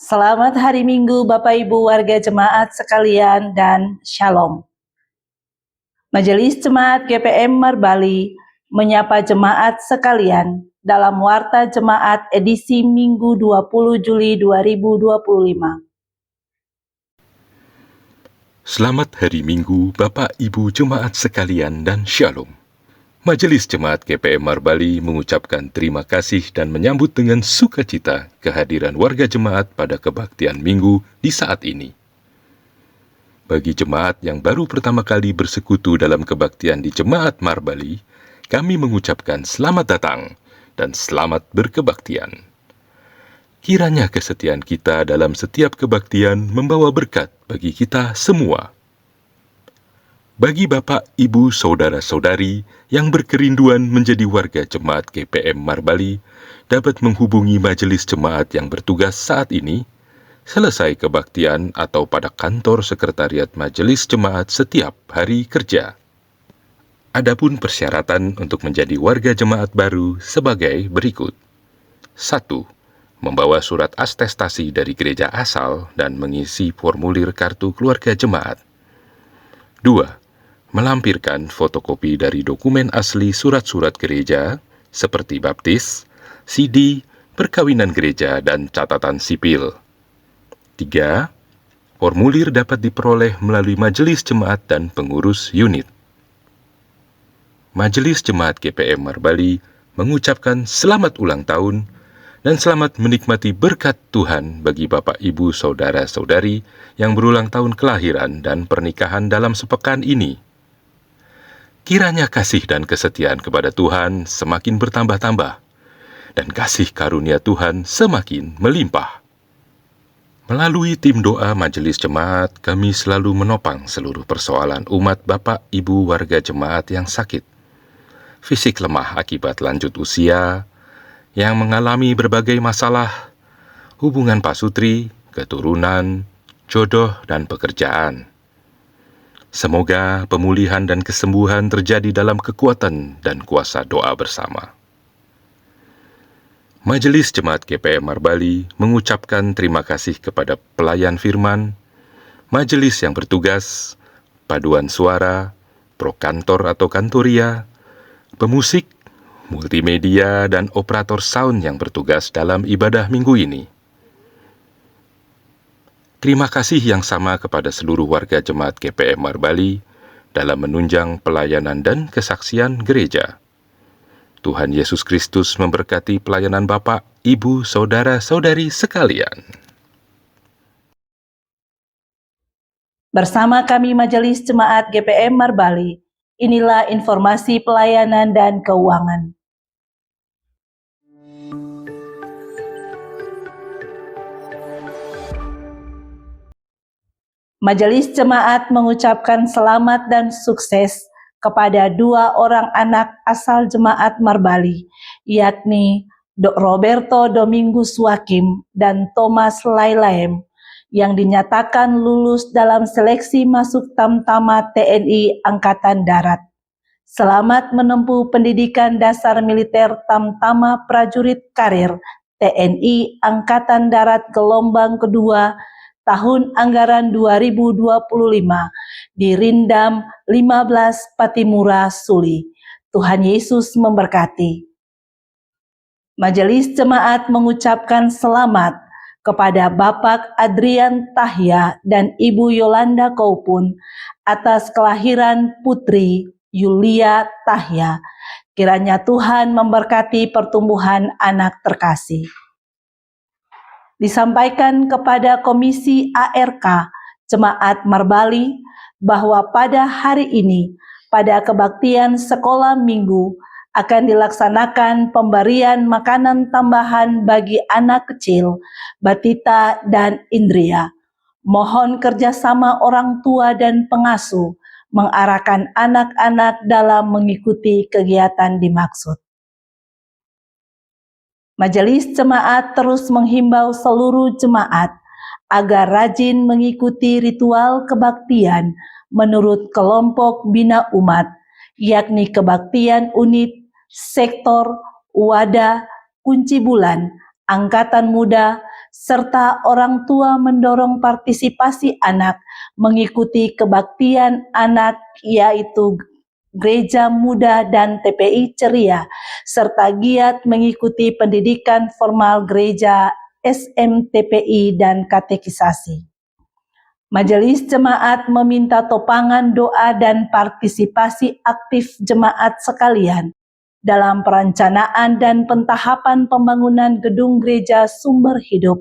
Selamat hari Minggu Bapak Ibu warga jemaat sekalian dan Shalom. Majelis Jemaat GPM Marbali menyapa jemaat sekalian dalam Warta Jemaat edisi Minggu 20 Juli 2025. Selamat hari Minggu Bapak Ibu jemaat sekalian dan Shalom. Majelis Jemaat GPM Marbali mengucapkan terima kasih dan menyambut dengan sukacita kehadiran warga jemaat pada kebaktian Minggu di saat ini. Bagi jemaat yang baru pertama kali bersekutu dalam kebaktian di Jemaat Marbali, kami mengucapkan selamat datang dan selamat berkebaktian. Kiranya kesetiaan kita dalam setiap kebaktian membawa berkat bagi kita semua. Bagi Bapak, Ibu, Saudara-saudari yang berkerinduan menjadi warga jemaat GPM Marbali, dapat menghubungi majelis jemaat yang bertugas saat ini, selesai kebaktian atau pada kantor sekretariat majelis jemaat setiap hari kerja. Adapun persyaratan untuk menjadi warga jemaat baru sebagai berikut. 1. Membawa surat atestasi dari gereja asal dan mengisi formulir kartu keluarga jemaat. 2. Melampirkan fotokopi dari dokumen asli surat-surat gereja seperti baptis, CD, perkawinan gereja, dan catatan sipil. 3. Formulir dapat diperoleh melalui majelis jemaat dan pengurus unit. Majelis Jemaat GPM Marbali mengucapkan selamat ulang tahun dan selamat menikmati berkat Tuhan bagi Bapak Ibu Saudara-saudari yang berulang tahun kelahiran dan pernikahan dalam sepekan ini. Kiranya kasih dan kesetiaan kepada Tuhan semakin bertambah-tambah, dan kasih karunia Tuhan semakin melimpah. Melalui tim doa majelis jemaat, kami selalu menopang seluruh persoalan umat Bapak Ibu warga jemaat yang sakit, fisik lemah akibat lanjut usia, yang mengalami berbagai masalah, hubungan pasutri, keturunan, jodoh, dan pekerjaan. Semoga pemulihan dan kesembuhan terjadi dalam kekuatan dan kuasa doa bersama. Majelis Jemaat GPM Marbali mengucapkan terima kasih kepada pelayan firman, majelis yang bertugas, paduan suara, prokantor atau kantoria, pemusik, multimedia, dan operator sound yang bertugas dalam ibadah minggu ini. Terima kasih yang sama kepada seluruh warga jemaat GPM Marbali dalam menunjang pelayanan dan kesaksian gereja. Tuhan Yesus Kristus memberkati pelayanan Bapak, Ibu, Saudara-saudari sekalian. Bersama kami Majelis Jemaat GPM Marbali, inilah informasi pelayanan dan keuangan. Majelis Jemaat mengucapkan selamat dan sukses kepada 2 orang anak asal Jemaat Marbali, yakni Roberto Domingus Wakim dan Thomas Lailaem, yang dinyatakan lulus dalam seleksi masuk Tamtama TNI Angkatan Darat. Selamat menempuh pendidikan dasar militer Tamtama Prajurit Karir TNI Angkatan Darat gelombang kedua tahun anggaran 2025 di Rindam 15 Patimura, Suli. Tuhan Yesus memberkati. Majelis Jemaat mengucapkan selamat kepada Bapak Adrian Tahya dan Ibu Yolanda Kaupun atas kelahiran putri Yulia Tahya. Kiranya Tuhan memberkati pertumbuhan anak terkasih. Disampaikan kepada Komisi ARK Jemaat Marbali bahwa pada hari ini, pada kebaktian sekolah minggu, akan dilaksanakan pemberian makanan tambahan bagi anak kecil, Batita dan Indria. Mohon kerjasama orang tua dan pengasuh mengarahkan anak-anak dalam mengikuti kegiatan dimaksud. Majelis Jemaat terus menghimbau seluruh jemaat agar rajin mengikuti ritual kebaktian menurut kelompok bina umat, yakni kebaktian unit, sektor, wadah, kunci bulan, angkatan muda, serta orang tua mendorong partisipasi anak mengikuti kebaktian anak yaitu Gereja Muda dan TPI Ceria, serta giat mengikuti pendidikan formal gereja SMTPI dan katekisasi. Majelis Jemaat meminta topangan doa dan partisipasi aktif jemaat sekalian dalam perencanaan dan pentahapan pembangunan gedung gereja Sumber Hidup,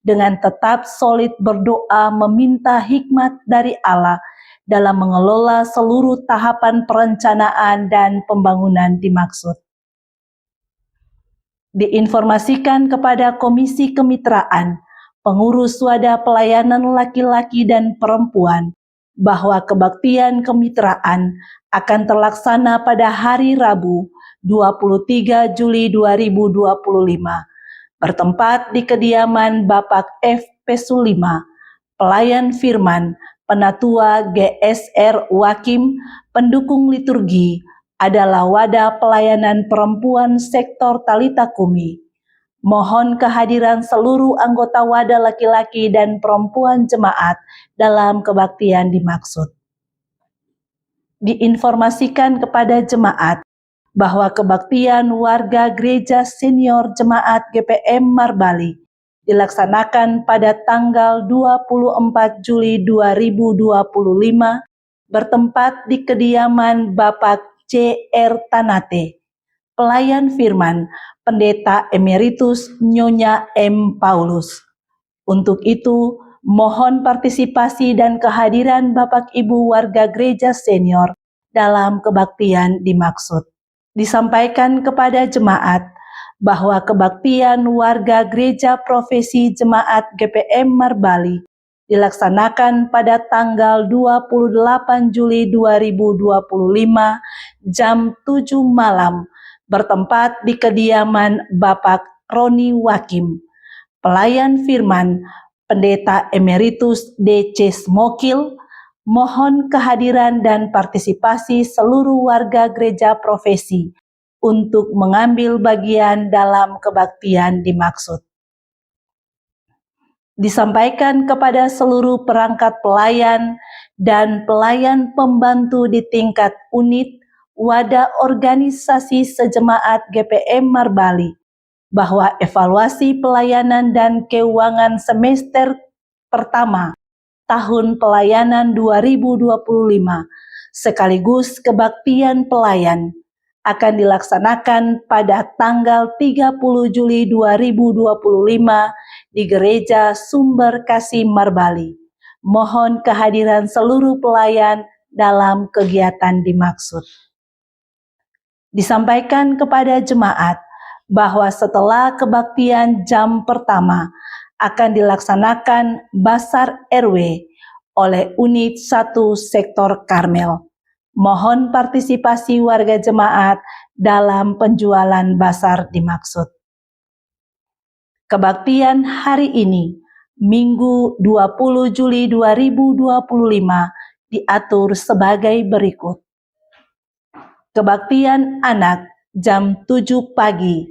dengan tetap solid berdoa meminta hikmat dari Allah dalam mengelola seluruh tahapan perencanaan dan pembangunan dimaksud. Diinformasikan kepada Komisi Kemitraan, pengurus wadah pelayanan laki-laki dan perempuan, bahwa kebaktian kemitraan akan terlaksana pada hari Rabu, 23 Juli 2025, bertempat di kediaman Bapak F. Pesulima, pelayan firman, Penatua GSR Wakim, pendukung liturgi, adalah wadah pelayanan perempuan sektor Talita Kumi. Mohon kehadiran seluruh anggota wadah laki-laki dan perempuan jemaat dalam kebaktian dimaksud. Diinformasikan kepada jemaat bahwa kebaktian warga gereja senior jemaat GPM Marbali dilaksanakan pada tanggal 24 Juli 2025 bertempat di kediaman Bapak C.R. Tanate, pelayan firman, Pendeta Emeritus Nyonya M. Paulus. Untuk itu, mohon partisipasi dan kehadiran Bapak Ibu warga gereja senior dalam kebaktian dimaksud. Disampaikan kepada jemaat bahwa kebaktian warga gereja profesi jemaat GPM Marbali dilaksanakan pada tanggal 28 Juli 2025 jam 7 malam bertempat di kediaman Bapak Roni Wakim, pelayan firman, Pendeta Emeritus D.C. Smokil. Mohon kehadiran dan partisipasi seluruh warga gereja profesi untuk mengambil bagian dalam kebaktian dimaksud. Disampaikan kepada seluruh perangkat pelayan dan pelayan pembantu di tingkat unit wadah organisasi sejemaat GPM Marbali bahwa evaluasi pelayanan dan keuangan semester pertama tahun pelayanan 2025 sekaligus kebaktian pelayan akan dilaksanakan pada tanggal 30 Juli 2025 di Gereja Sumber Kasih Marbali. Mohon kehadiran seluruh pelayan dalam kegiatan dimaksud. Disampaikan kepada jemaat bahwa setelah kebaktian jam pertama akan dilaksanakan Basar RW oleh Unit 1 Sektor Karmel. Mohon partisipasi warga jemaat dalam penjualan basar dimaksud. Kebaktian hari ini, Minggu 20 Juli 2025, diatur sebagai berikut. Kebaktian anak jam 7 pagi,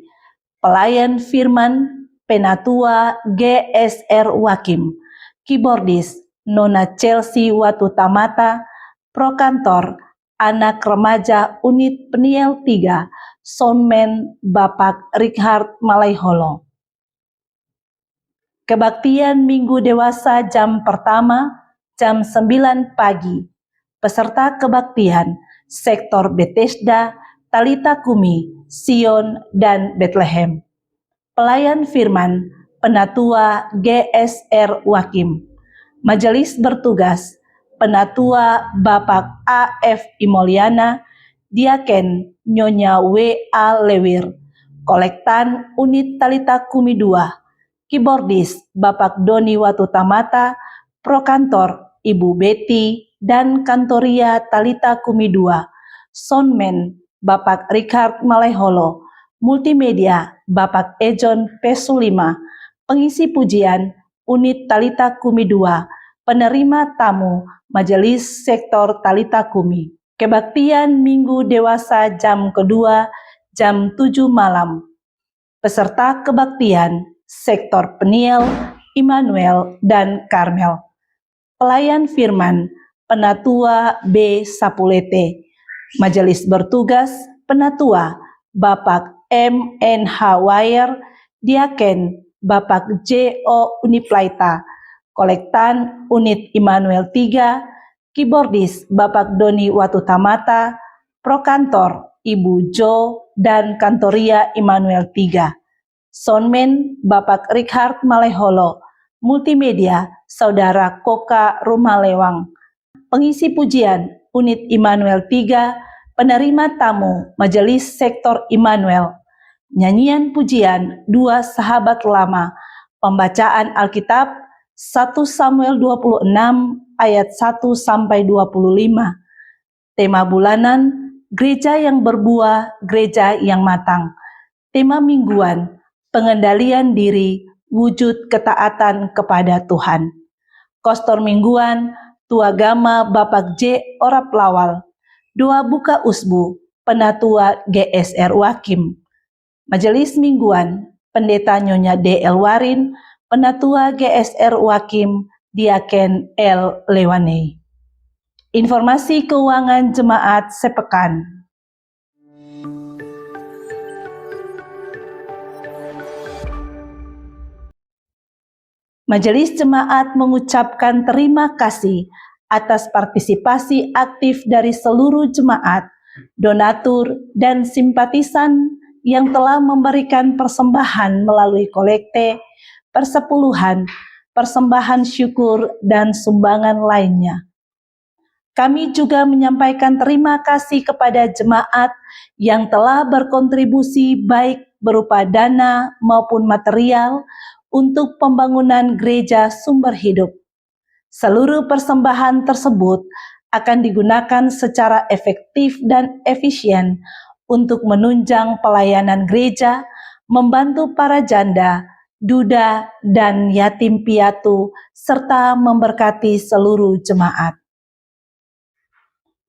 pelayan firman, Penatua GSR Wakim, keyboardis Nona Chelsea Watutamata, prokantor anak remaja unit Peniel 3, soundman Bapak Richard Malaiholo. Kebaktian Minggu Dewasa jam pertama, jam 9 pagi, peserta kebaktian sektor Bethesda, Talita Kumi, Sion, dan Bethlehem. Pelayan firman, Penatua GSR Wakim. Majelis bertugas, Penatua Bapak A.F. Imoliana, Diaken Nyonya W.A. Lewir, kolektan unit Talita Kumi 2, keyboardis Bapak Doni Watutamata, prokantor Ibu Betty, dan kantoria Talita Kumi 2, soundman Bapak Richard Malaiholo, multimedia Bapak Ejon Pesulima, pengisi pujian unit Talita Kumi 2, penerima tamu Majelis Sektor Talita Kumi. Kebaktian Minggu Dewasa jam kedua, jam 7 malam. Peserta kebaktian Sektor Peniel, Immanuel, dan Karmel. Pelayan Firman, Penatua B. Sapulete. Majelis bertugas, Penatua Bapak M. N. H. Wayer, Diaken Bapak J. O. Uniplaita, Kolektan Unit Immanuel 3, Keyboardis Bapak Doni Watutamata, Prokantor Ibu Jo dan Kantoria Immanuel 3, Soundman Bapak Richard Maleholo, Multimedia Saudara Koka Rumalewang, Pengisi pujian Unit Immanuel 3, Penerima tamu Majelis Sektor Immanuel, Nyanyian pujian 2 Sahabat Lama, Pembacaan Alkitab 1 Samuel 26 ayat 1 sampai 25. Tema bulanan, Gereja yang berbuah, Gereja yang matang. Tema mingguan, pengendalian diri, wujud ketaatan kepada Tuhan. Kostor mingguan, Tuagama Bapak J. Orap Lawal. Doa buka usbu, Penatua GSR Wakim. Majelis mingguan, Pendeta Nyonya D. L. Warin, Penatua GSR Wakim, Diaken L. Lewane. Informasi keuangan jemaat sepekan. Majelis Jemaat mengucapkan terima kasih atas partisipasi aktif dari seluruh jemaat, donatur, dan simpatisan yang telah memberikan persembahan melalui kolekte, persepuluhan, persembahan syukur, dan sumbangan lainnya. Kami juga menyampaikan terima kasih kepada jemaat yang telah berkontribusi baik berupa dana maupun material untuk pembangunan gereja sumber hidup. Seluruh persembahan tersebut akan digunakan secara efektif dan efisien untuk menunjang pelayanan gereja, membantu para janda, duda, dan yatim piatu, serta memberkati seluruh jemaat.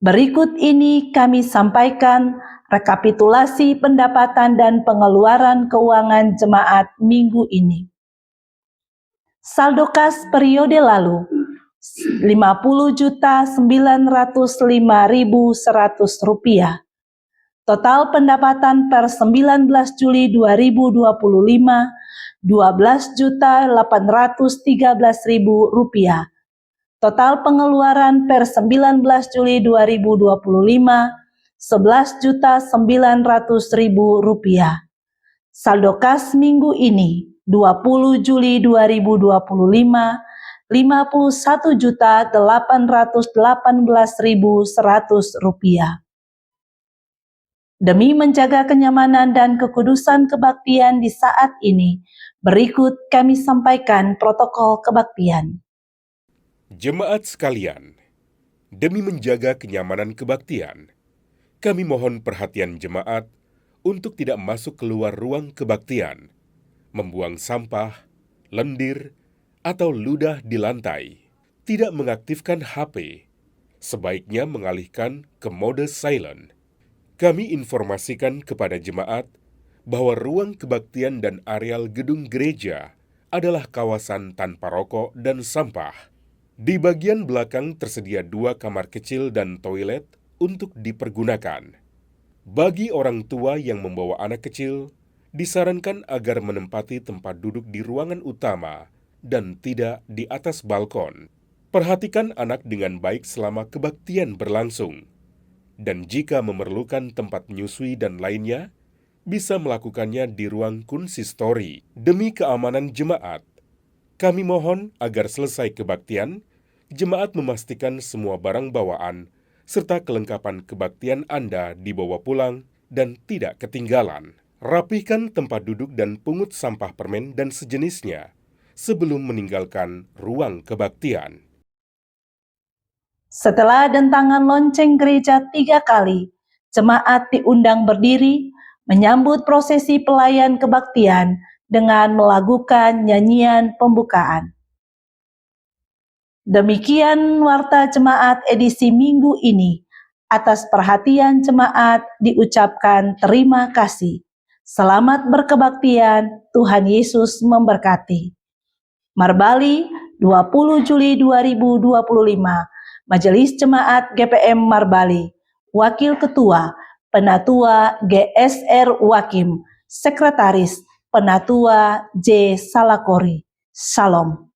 Berikut ini kami sampaikan rekapitulasi pendapatan dan pengeluaran keuangan jemaat minggu ini. Saldo kas periode lalu, Rp50.905.100. Total pendapatan per 19 Juli 2025, Rp12.813.000. Total pengeluaran per 19 Juli 2025, Rp11.900.000. Saldo kas minggu ini, 20 Juli 2025, Rp51.818.100. Demi menjaga kenyamanan dan kekudusan kebaktian di saat ini, berikut kami sampaikan protokol kebaktian. Jemaat sekalian, demi menjaga kenyamanan kebaktian, kami mohon perhatian jemaat untuk tidak masuk keluar ruang kebaktian, membuang sampah, lendir, atau ludah di lantai, tidak mengaktifkan HP, sebaiknya mengalihkan ke mode silent. Kami informasikan kepada jemaat bahwa ruang kebaktian dan areal gedung gereja adalah kawasan tanpa rokok dan sampah. Di bagian belakang tersedia 2 kamar kecil dan toilet untuk dipergunakan. Bagi orang tua yang membawa anak kecil, disarankan agar menempati tempat duduk di ruangan utama dan tidak di atas balkon. Perhatikan anak dengan baik selama kebaktian berlangsung. Dan jika memerlukan tempat menyusui dan lainnya, bisa melakukannya di ruang konsistori. Demi keamanan jemaat, kami mohon agar selesai kebaktian, jemaat memastikan semua barang bawaan serta kelengkapan kebaktian Anda dibawa pulang dan tidak ketinggalan. Rapihkan tempat duduk dan pungut sampah permen dan sejenisnya sebelum meninggalkan ruang kebaktian. Setelah dentangan lonceng gereja 3 kali, jemaat diundang berdiri menyambut prosesi pelayan kebaktian dengan melakukan nyanyian pembukaan. Demikian warta jemaat edisi minggu ini. Atas perhatian jemaat diucapkan terima kasih. Selamat berkebaktian, Tuhan Yesus memberkati. Marbali, 20 Juli 2025, Majelis Jemaat GPM Marbali, Wakil Ketua, Penatua GSR Wakim, Sekretaris, Penatua J. Salakori. Shalom.